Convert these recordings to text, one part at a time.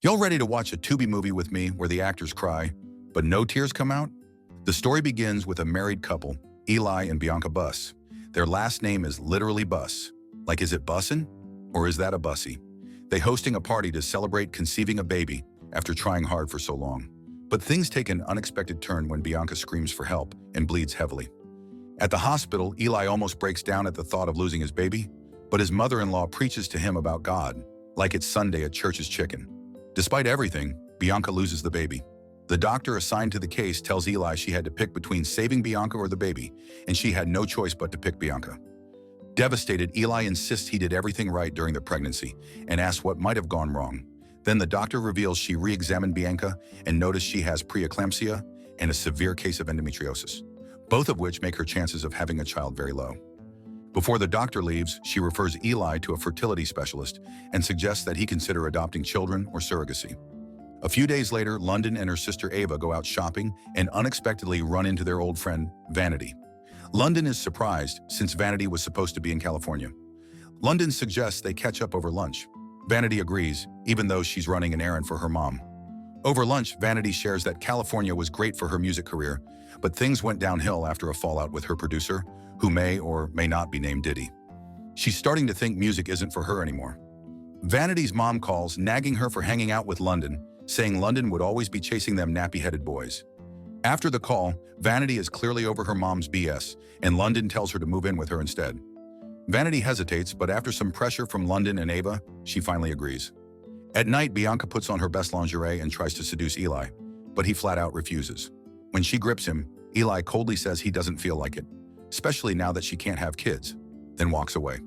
Y'all ready to watch a Tubi movie with me where the actors cry, but no tears come out? The story begins with a married couple, Eli and Bianca Buss. Their last name is literally Buss. Like, is it bussin'? Or is that a bussy? They hosting a party to celebrate conceiving a baby after trying hard for so long. But things take an unexpected turn when Bianca screams for help and bleeds heavily. At the hospital, Eli almost breaks down at the thought of losing his baby, but his mother-in-law preaches to him about God, like it's Sunday at church's chicken. Despite everything, Bianca loses the baby. The doctor assigned to the case tells Eli she had to pick between saving Bianca or the baby, and she had no choice but to pick Bianca. Devastated, Eli insists he did everything right during the pregnancy and asks what might have gone wrong. Then the doctor reveals she re-examined Bianca and noticed she has preeclampsia and a severe case of endometriosis, both of which make her chances of having a child very low. Before the doctor leaves, she refers Eli to a fertility specialist and suggests that he consider adopting children or surrogacy. A few days later, London and her sister Ava go out shopping and unexpectedly run into their old friend, Vanity. London is surprised since Vanity was supposed to be in California. London suggests they catch up over lunch. Vanity agrees, even though she's running an errand for her mom. Over lunch, Vanity shares that California was great for her music career, but things went downhill after a fallout with her producer, who may or may not be named Diddy. She's starting to think music isn't for her anymore. Vanity's mom calls, nagging her for hanging out with London, saying London would always be chasing them nappy-headed boys. After the call, Vanity is clearly over her mom's BS, and London tells her to move in with her instead. Vanity hesitates, but after some pressure from London and Ava, she finally agrees. At night, Bianca puts on her best lingerie and tries to seduce Eli, but he flat out refuses. When she grips him, Eli coldly says he doesn't feel like it, especially now that she can't have kids, then walks away.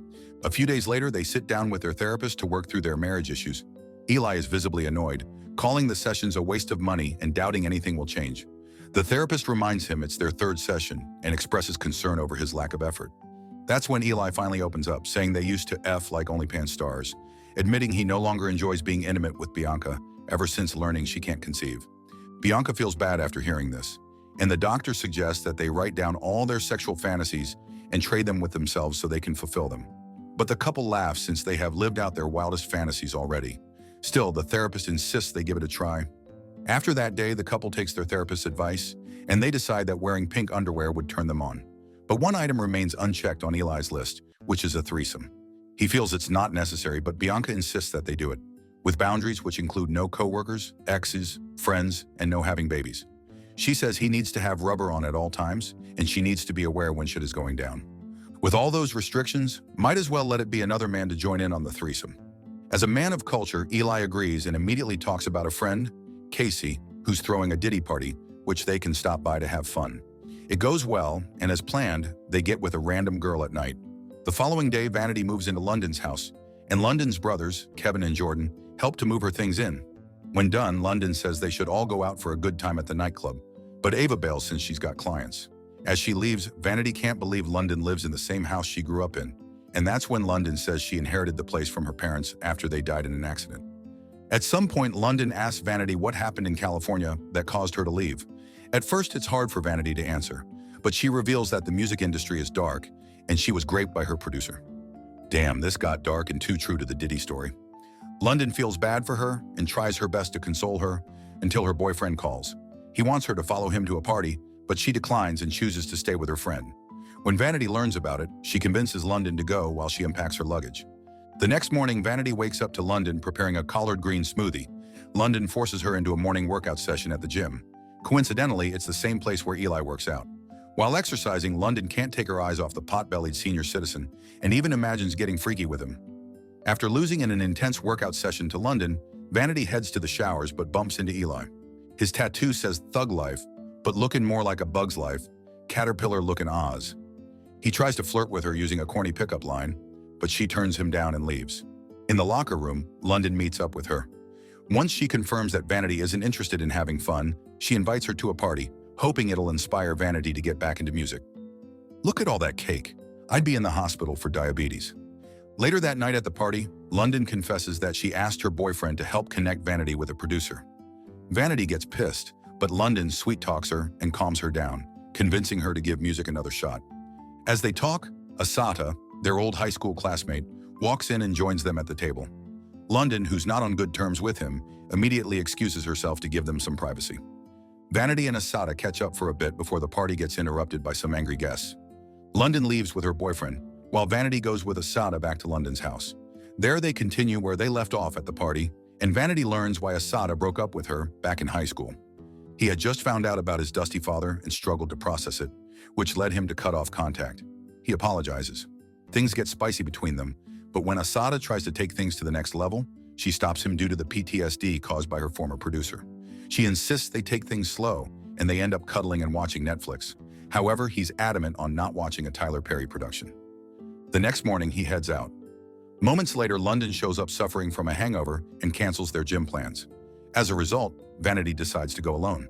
A few days later, they sit down with their therapist to work through their marriage issues. Eli is visibly annoyed, calling the sessions a waste of money and doubting anything will change. The therapist reminds him it's their third session and expresses concern over his lack of effort. That's when Eli finally opens up, saying they used to F like OnlyFans stars, admitting he no longer enjoys being intimate with Bianca ever since learning she can't conceive. Bianca feels bad after hearing this, and the doctor suggests that they write down all their sexual fantasies and trade them with themselves so they can fulfill them. But the couple laughs since they have lived out their wildest fantasies already. Still, the therapist insists they give it a try. After that day, the couple takes their therapist's advice, and they decide that wearing pink underwear would turn them on. But one item remains unchecked on Eli's list, which is a threesome. He feels it's not necessary, but Bianca insists that they do it, with boundaries which include no coworkers, exes, friends, and no having babies. She says he needs to have rubber on at all times, and she needs to be aware when shit is going down. With all those restrictions, might as well let it be another man to join in on the threesome. As a man of culture, Eli agrees and immediately talks about a friend, Casey, who's throwing a Diddy party, which they can stop by to have fun. It goes well, and as planned, they get with a random girl at night. The following day, Vanity moves into London's house, and London's brothers, Kevin and Jordan, help to move her things in. When done, London says they should all go out for a good time at the nightclub, but Ava bails since she's got clients. As she leaves, Vanity can't believe London lives in the same house she grew up in, and that's when London says she inherited the place from her parents after they died in an accident. At some point, London asks Vanity what happened in California that caused her to leave. At first, it's hard for Vanity to answer, but she reveals that the music industry is dark, and she was raped by her producer. Damn, this got dark and too true to the Diddy story. London feels bad for her and tries her best to console her until her boyfriend calls. He wants her to follow him to a party, but she declines and chooses to stay with her friend. When Vanity learns about it, she convinces London to go while she unpacks her luggage. The next morning, Vanity wakes up to London preparing a collard green smoothie. London forces her into a morning workout session at the gym. Coincidentally, it's the same place where Eli works out. While exercising, London can't take her eyes off the pot-bellied senior citizen and even imagines getting freaky with him. After losing in an intense workout session to London, Vanity heads to the showers but bumps into Eli. His tattoo says Thug Life, but looking more like a Bug's Life, Caterpillar looking Oz. He tries to flirt with her using a corny pickup line, but she turns him down and leaves. In the locker room, London meets up with her. Once she confirms that Vanity isn't interested in having fun, she invites her to a party, hoping it'll inspire Vanity to get back into music. Look at all that cake. I'd be in the hospital for diabetes. Later that night at the party, London confesses that she asked her boyfriend to help connect Vanity with a producer. Vanity gets pissed, but London sweet-talks her and calms her down, convincing her to give music another shot. As they talk, Asata, their old high school classmate, walks in and joins them at the table. London, who's not on good terms with him, immediately excuses herself to give them some privacy. Vanity and Asada catch up for a bit before the party gets interrupted by some angry guests. London leaves with her boyfriend, while Vanity goes with Asada back to London's house. There they continue where they left off at the party, and Vanity learns why Asada broke up with her back in high school. He had just found out about his dusty father and struggled to process it, which led him to cut off contact. He apologizes. Things get spicy between them, but when Asada tries to take things to the next level, she stops him due to the PTSD caused by her former producer. She insists they take things slow, and they end up cuddling and watching Netflix. However, he's adamant on not watching a Tyler Perry production. The next morning, he heads out. Moments later, London shows up suffering from a hangover and cancels their gym plans. As a result, Vanity decides to go alone.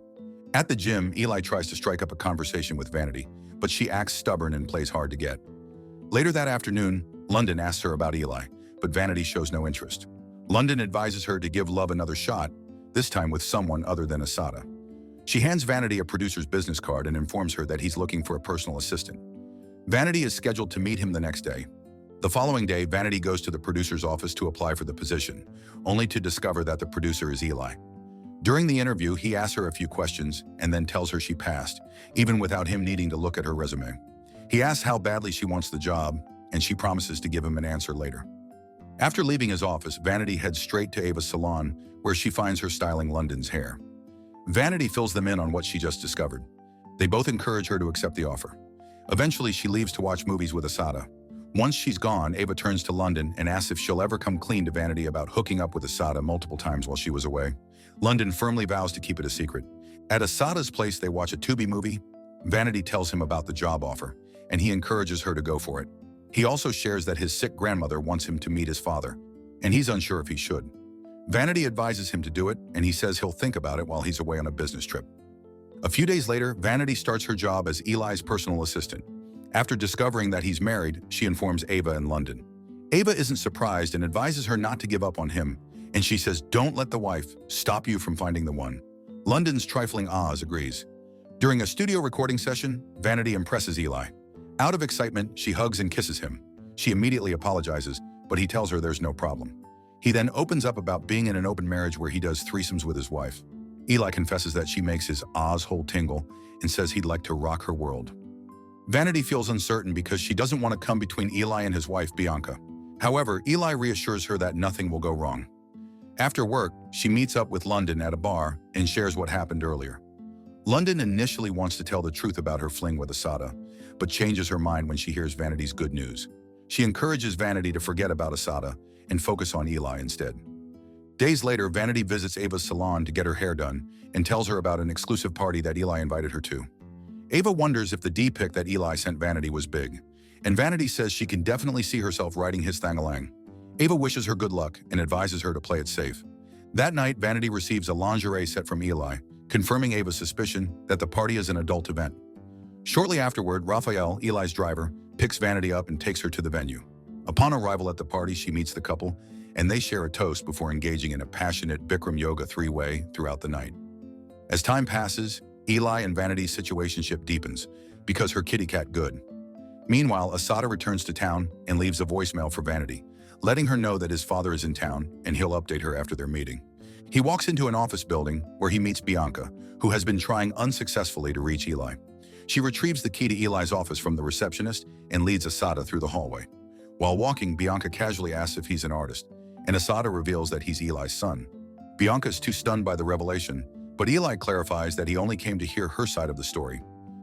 At the gym, Eli tries to strike up a conversation with Vanity, but she acts stubborn and plays hard to get. Later that afternoon, London asks her about Eli, but Vanity shows no interest. London advises her to give love another shot, this time with someone other than Asada. She hands Vanity a producer's business card and informs her that he's looking for a personal assistant. Vanity is scheduled to meet him the next day. The following day, Vanity goes to the producer's office to apply for the position, only to discover that the producer is Eli. During the interview, he asks her a few questions and then tells her she passed, even without him needing to look at her resume. He asks how badly she wants the job, and she promises to give him an answer later. After leaving his office, Vanity heads straight to Ava's salon, where she finds her styling London's hair. Vanity fills them in on what she just discovered. They both encourage her to accept the offer. Eventually, she leaves to watch movies with Asada. Once she's gone, Ava turns to London and asks if she'll ever come clean to Vanity about hooking up with Asada multiple times while she was away. London firmly vows to keep it a secret. At Asada's place, they watch a Tubi movie. Vanity tells him about the job offer, and he encourages her to go for it. He also shares that his sick grandmother wants him to meet his father, and he's unsure if he should. Vanity advises him to do it, and he says he'll think about it while he's away on a business trip. A few days later, Vanity starts her job as Eli's personal assistant. After discovering that he's married, she informs Ava and London. Ava isn't surprised and advises her not to give up on him, and she says, "Don't let the wife stop you from finding the one." London's trifling Oz agrees. During a studio recording session, Vanity impresses Eli. Out of excitement, she hugs and kisses him. She immediately apologizes, but he tells her there's no problem. He then opens up about being in an open marriage where he does threesomes with his wife. Eli confesses that she makes his Oz hole tingle and says he'd like to rock her world. Vanity feels uncertain because she doesn't want to come between Eli and his wife, Bianca. However, Eli reassures her that nothing will go wrong. After work, she meets up with London at a bar and shares what happened earlier. London initially wants to tell the truth about her fling with Asada, but changes her mind when she hears Vanity's good news. She encourages Vanity to forget about Asada and focus on Eli instead. Days later, Vanity visits Ava's salon to get her hair done and tells her about an exclusive party that Eli invited her to. Ava wonders if the D-pic that Eli sent Vanity was big, and Vanity says she can definitely see herself writing his thang-a-lang. Ava wishes her good luck and advises her to play it safe. That night, Vanity receives a lingerie set from Eli, confirming Ava's suspicion that the party is an adult event. Shortly afterward, Raphael, Eli's driver, picks Vanity up and takes her to the venue. Upon arrival at the party, she meets the couple, and they share a toast before engaging in a passionate Bikram yoga three-way throughout the night. As time passes, Eli and Vanity's situationship deepens because her kitty cat good. Meanwhile, Asada returns to town and leaves a voicemail for Vanity, letting her know that his father is in town and he'll update her after their meeting. He walks into an office building where he meets Bianca, who has been trying unsuccessfully to reach Eli. She retrieves the key to Eli's office from the receptionist and leads Asada through the hallway. While walking, Bianca casually asks if he's an artist, and Asada reveals that he's Eli's son. Bianca is too stunned by the revelation, but Eli clarifies that he only came to hear her side of the story.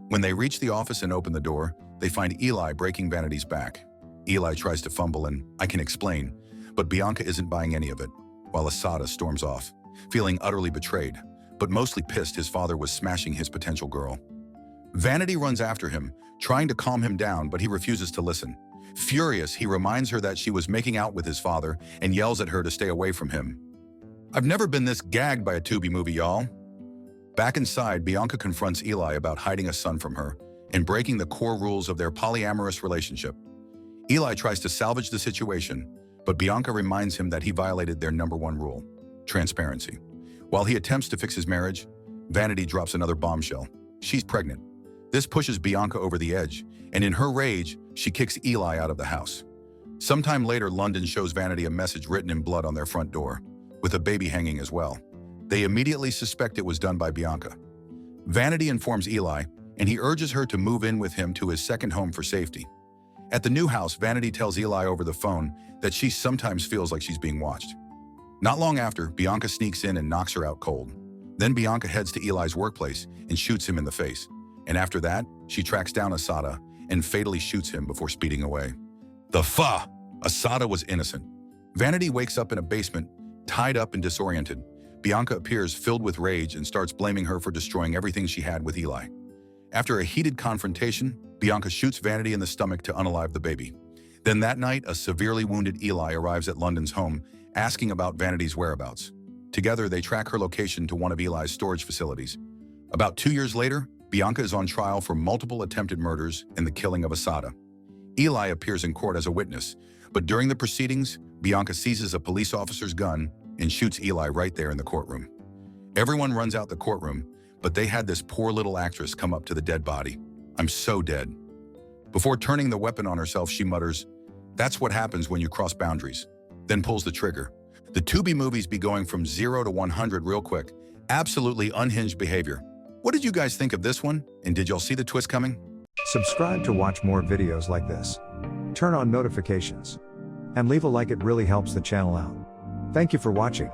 When they reach the office and open the door, they find Eli breaking Vanity's back. Eli tries to fumble and, "I can explain," but Bianca isn't buying any of it, while Asada storms off, feeling utterly betrayed, but mostly pissed his father was smashing his potential girl. Vanity runs after him, trying to calm him down, but he refuses to listen. Furious, he reminds her that she was making out with his father and yells at her to stay away from him. "I've never been this gagged by a Tubi movie, y'all." Back inside, Bianca confronts Eli about hiding a son from her and breaking the core rules of their polyamorous relationship. Eli tries to salvage the situation, but Bianca reminds him that he violated their #1 rule, transparency. While he attempts to fix his marriage, Vanity drops another bombshell. She's pregnant. This pushes Bianca over the edge, and in her rage, she kicks Eli out of the house. Sometime later, London shows Vanity a message written in blood on their front door, with a baby hanging as well. They immediately suspect it was done by Bianca. Vanity informs Eli, and he urges her to move in with him to his second home for safety. At the new house, Vanity tells Eli over the phone that she sometimes feels like she's being watched. Not long after, Bianca sneaks in and knocks her out cold. Then Bianca heads to Eli's workplace and shoots him in the face. And after that, she tracks down Asada and fatally shoots him before speeding away. Asada was innocent. Vanity wakes up in a basement, tied up and disoriented. Bianca appears filled with rage and starts blaming her for destroying everything she had with Eli. After a heated confrontation, Bianca shoots Vanity in the stomach to unalive the baby. Then that night, a severely wounded Eli arrives at London's home, asking about Vanity's whereabouts. Together, they track her location to one of Eli's storage facilities. About 2 years later, Bianca is on trial for multiple attempted murders and the killing of Asada. Eli appears in court as a witness, but during the proceedings, Bianca seizes a police officer's gun and shoots Eli right there in the courtroom. Everyone runs out the courtroom, but they had this poor little actress come up to the dead body. "I'm so dead." Before turning the weapon on herself, she mutters, "That's what happens when you cross boundaries," then pulls the trigger. The Tubi movies be going from 0 to 100 real quick. Absolutely unhinged behavior. What did you guys think of this one? And did y'all see the twist coming? Subscribe to watch more videos like this. Turn on notifications. And leave a like, it really helps the channel out. Thank you for watching.